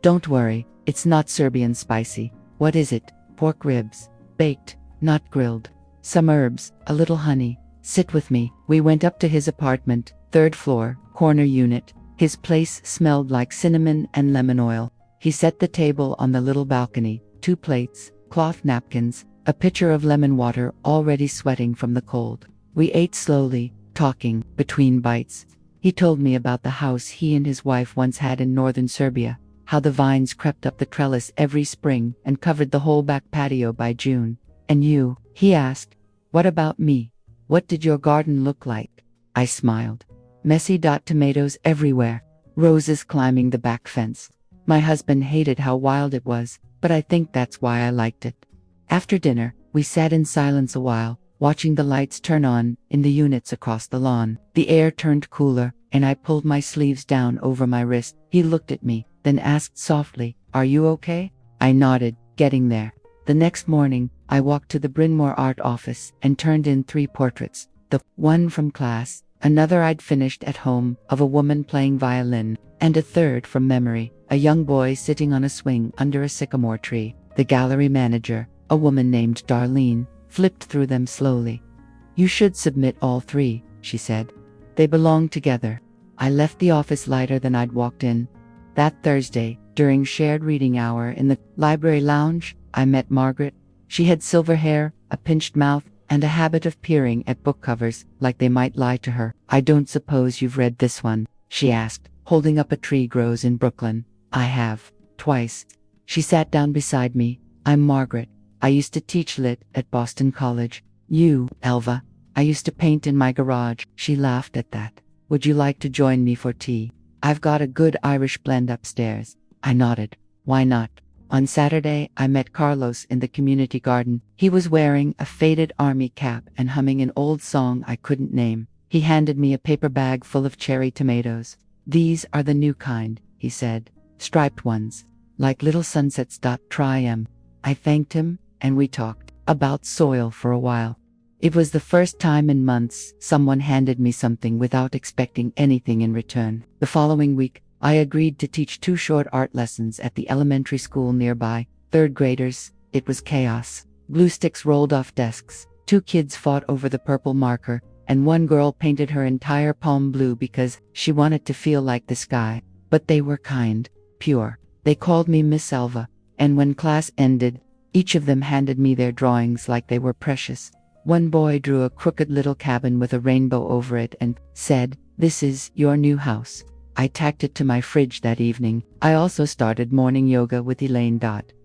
Don't worry, it's not Serbian spicy. What is it? Pork ribs. Baked, not grilled. Some herbs, a little honey. Sit with me. We went up to his apartment, 3rd floor, corner unit. His place smelled like cinnamon and lemon oil. He set the table on the little balcony, 2 plates, cloth napkins, a pitcher of lemon water already sweating from the cold. We ate slowly, talking, between bites. He told me about the house he and his wife once had in northern Serbia, how the vines crept up the trellis every spring and covered the whole back patio by June. And you? He asked. What about me? What did your garden look like? I smiled. Messy tomatoes everywhere, roses climbing the back fence. My husband hated how wild it was, but I think that's why I liked it. After dinner, we sat in silence a while, watching the lights turn on in the units across the lawn. The air turned cooler, and I pulled my sleeves down over my wrist. He looked at me, then asked softly, "Are you okay?" I nodded, getting there. The next morning, I walked to the Bryn Mawr art office and turned in 3 portraits. The one from class, another I'd finished at home of a woman playing violin, and a third from memory, a young boy sitting on a swing under a sycamore tree. The gallery manager, a woman named Darlene, flipped through them slowly. "You should submit all 3, she said. "They belong together." I left the office lighter than I'd walked in. That Thursday, during shared reading hour in the library lounge, I met Margaret. She had silver hair, a pinched mouth, and a habit of peering at book covers like they might lie to her. "I don't suppose you've read this one?" she asked, holding up A Tree Grows in Brooklyn. "I have. Twice." She sat down beside me. "I'm Margaret. I used to teach lit at Boston College. You, Elva?" "I used to paint in my garage." She laughed at that. "Would you like to join me for tea? I've got a good Irish blend upstairs." I nodded. "Why not?" On Saturday, I met Carlos in the community garden. He was wearing a faded army cap and humming an old song I couldn't name. He handed me a paper bag full of cherry tomatoes. "These are the new kind," he said. "Striped ones. Like little sunsets. Try 'em." I thanked him, and we talked about soil for a while. It was the first time in months someone handed me something without expecting anything in return. The following week, I agreed to teach 2 short art lessons at the elementary school nearby. 3rd graders. It was chaos. Glue sticks rolled off desks. 2 kids fought over the purple marker, and one girl painted her entire palm blue because she wanted to feel like the sky. But they were kind, pure. They called me Miss Elva, and when class ended, each of them handed me their drawings like they were precious. One boy drew a crooked little cabin with a rainbow over it and said, "This is your new house." I tacked it to my fridge that evening. I also started morning yoga with Elaine.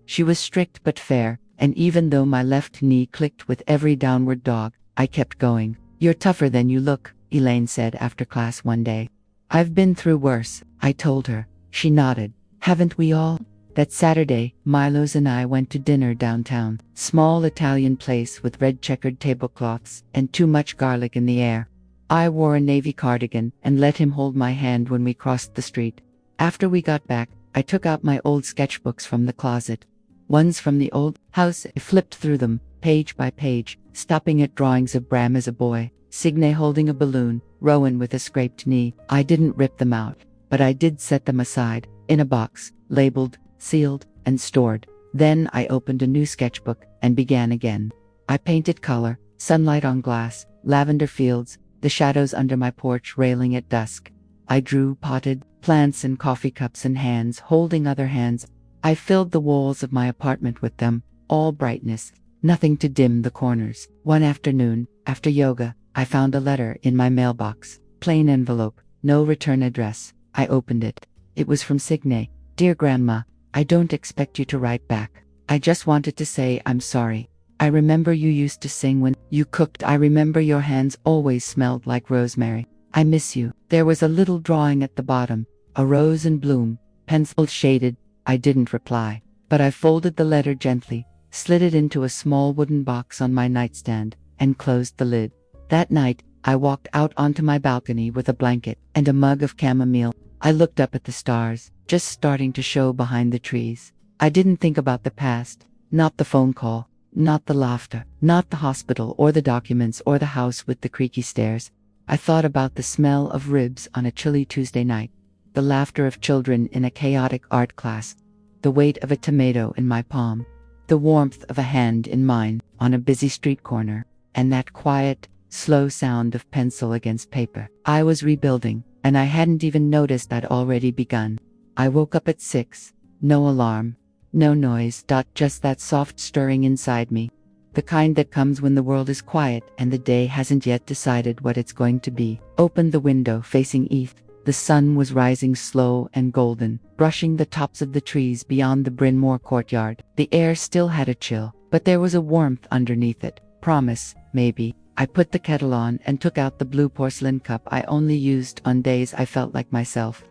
She was strict but fair, and even though my left knee clicked with every downward dog, I kept going. "You're tougher than you look," Elaine said after class one day. "I've been through worse," I told her. She nodded. "Haven't we all?" That Saturday, Milos and I went to dinner downtown. Small Italian place with red checkered tablecloths and too much garlic in the air. I wore a navy cardigan and let him hold my hand when we crossed the street. After we got back, I took out my old sketchbooks from the closet. Ones from the old house. I flipped through them, page by page, stopping at drawings of Bram as a boy, Signe holding a balloon, Rowan with a scraped knee. I didn't rip them out, but I did set them aside, in a box, labeled, sealed, and stored. Then I opened a new sketchbook and began again. I painted color, sunlight on glass, lavender fields, the shadows under my porch railing at dusk. I drew potted plants and coffee cups and hands holding other hands. I filled the walls of my apartment with them, all brightness, nothing to dim the corners. One afternoon, after yoga, I found a letter in my mailbox. Plain envelope, no return address. I opened it. It was from Signe. Dear Grandma, I don't expect you to write back. I just wanted to say I'm sorry. I remember you used to sing when you cooked. I remember your hands always smelled like rosemary. I miss you. There was a little drawing at the bottom, a rose in bloom, pencil shaded. I didn't reply, but I folded the letter gently, slid it into a small wooden box on my nightstand, and closed the lid. That night, I walked out onto my balcony with a blanket and a mug of chamomile. I looked up at the stars, just starting to show behind the trees. I didn't think about the past, not the phone call, not the laughter, not the hospital or the documents or the house with the creaky stairs. I thought about the smell of ribs on a chilly Tuesday night, the laughter of children in a chaotic art class, the weight of a tomato in my palm, the warmth of a hand in mine on a busy street corner, and that quiet, slow sound of pencil against paper. I was rebuilding, and I hadn't even noticed I'd already begun. I woke up at 6, no alarm, no noise, just that soft stirring inside me, the kind that comes when the world is quiet and the day hasn't yet decided what it's going to be. Opened the window facing east. The sun was rising slow and golden, brushing the tops of the trees beyond the Bryn Mawr courtyard. The air still had a chill, but there was a warmth underneath it. Promise, maybe. I put the kettle on and took out the blue porcelain cup I only used on days I felt like myself.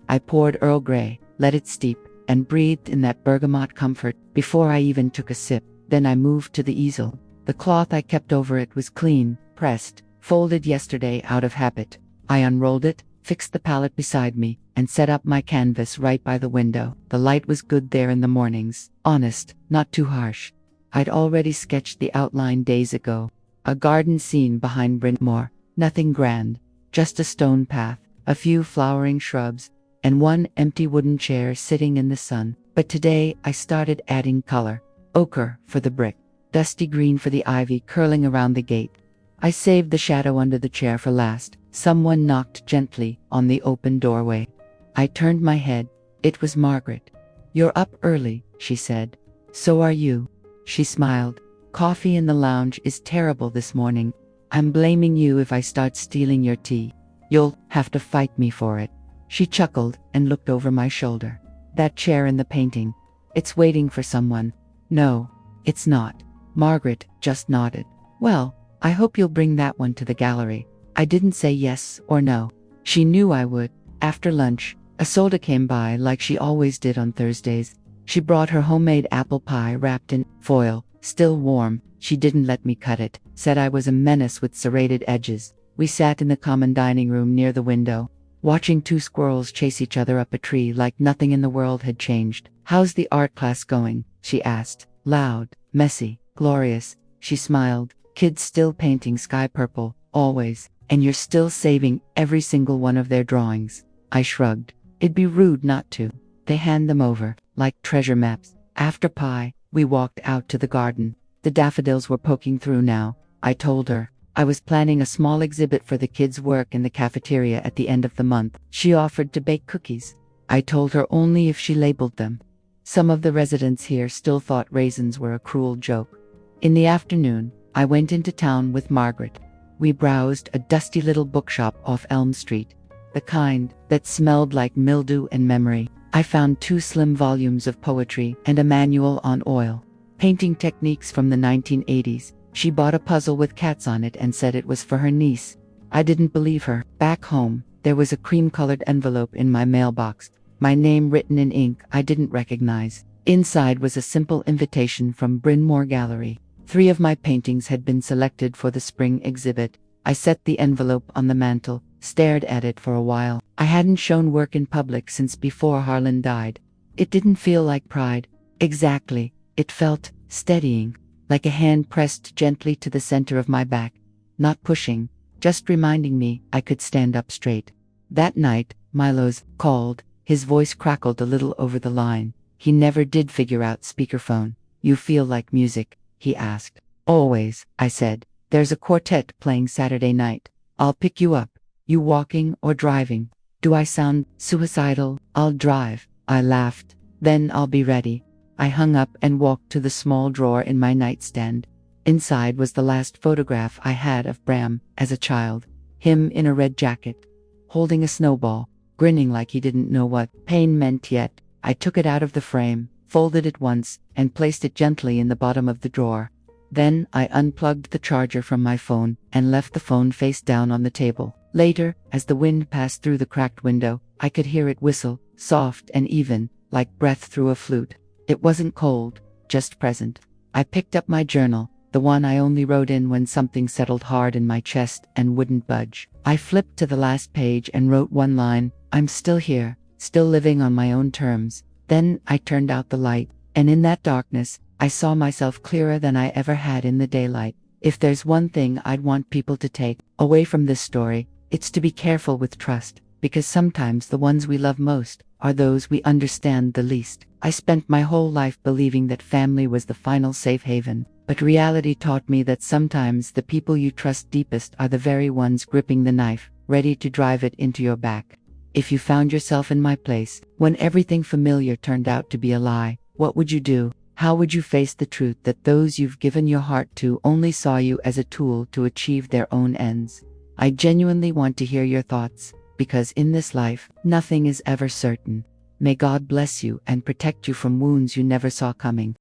I poured Earl Grey, let it steep, and breathed in that bergamot comfort before I even took a sip. Then I moved to the easel. The cloth I kept over it was clean, pressed, folded yesterday out of habit. I unrolled it, fixed the palette beside me, and set up my canvas right by the window. The light was good there in the mornings, honest, not too harsh. I'd already sketched the outline days ago. A garden scene behind Bryn Mawr, nothing grand, just a stone path, a few flowering shrubs, and one empty wooden chair sitting in the sun. But today I started adding color. Ochre for the brick, dusty green for the ivy curling around the gate. I saved the shadow under the chair for last. Someone knocked gently on the open doorway. I turned my head. It was Margaret. "You're up early," she said. "So are you." She smiled. "Coffee in the lounge is terrible this morning. I'm blaming you if I start stealing your tea. You'll have to fight me for it." She chuckled and looked over my shoulder. "That chair in the painting. It's waiting for someone." "No, it's not." Margaret just nodded. "Well, I hope you'll bring that one to the gallery." I didn't say yes or no. She knew I would. After lunch, Isolde came by like she always did on Thursdays. She brought her homemade apple pie wrapped in foil, still warm. She didn't let me cut it, said I was a menace with serrated edges. We sat in the common dining room near the window, watching two squirrels chase each other up a tree like nothing in the world had changed. "How's the art class going?" she asked. "Loud, messy, glorious." She smiled. "Kids still painting sky purple, always, and you're still saving every single one of their drawings." I shrugged. "It'd be rude not to." They hand them over, like treasure maps. After pie, we walked out to the garden. The daffodils were poking through now. I told her I was planning a small exhibit for the kids' work in the cafeteria at the end of the month. She offered to bake cookies. I told her only if she labeled them. Some of the residents here still thought raisins were a cruel joke. In the afternoon, I went into town with Margaret. We browsed a dusty little bookshop off Elm Street, the kind that smelled like mildew and memory. I found 2 slim volumes of poetry and a manual on oil painting techniques from the 1980s. She bought a puzzle with cats on it and said it was for her niece. I didn't believe her. Back home, there was a cream-colored envelope in my mailbox, my name written in ink I didn't recognize. Inside was a simple invitation from Bryn Mawr Gallery. 3 of my paintings had been selected for the spring exhibit. I set the envelope on the mantel, stared at it for a while. I hadn't shown work in public since before Harlan died. It didn't feel like pride. Exactly. It felt steadying, like a hand pressed gently to the center of my back. Not pushing, just reminding me I could stand up straight. That night, Milo's called. His voice crackled a little over the line. He never did figure out speakerphone. "You feel like music?" he asked. "Always," I said. "There's a quartet playing Saturday night. I'll pick you up." "You walking or driving?" Do I sound suicidal? I'll drive. I laughed. Then I'll be ready. I hung up and walked to the small drawer in my nightstand. Inside was the last photograph I had of Bram as a child. Him in a red jacket, holding a snowball, grinning like he didn't know what pain meant yet. I took it out of the frame, folded it once, and placed it gently in the bottom of the drawer. Then I unplugged the charger from my phone and left the phone face down on the table. Later, as the wind passed through the cracked window, I could hear it whistle, soft and even, like breath through a flute. It wasn't cold, just present. I picked up my journal, the one I only wrote in when something settled hard in my chest and wouldn't budge. I flipped to the last page and wrote one line: I'm still here, still living on my own terms. Then I turned out the light, and in that darkness, I saw myself clearer than I ever had in the daylight. If there's one thing I'd want people to take away from this story, it's to be careful with trust, because sometimes the ones we love most are those we understand the least. I spent my whole life believing that family was the final safe haven, but reality taught me that sometimes the people you trust deepest are the very ones gripping the knife, ready to drive it into your back. If you found yourself in my place, when everything familiar turned out to be a lie, what would you do? How would you face the truth that those you've given your heart to only saw you as a tool to achieve their own ends? I genuinely want to hear your thoughts, because in this life, nothing is ever certain. May God bless you and protect you from wounds you never saw coming.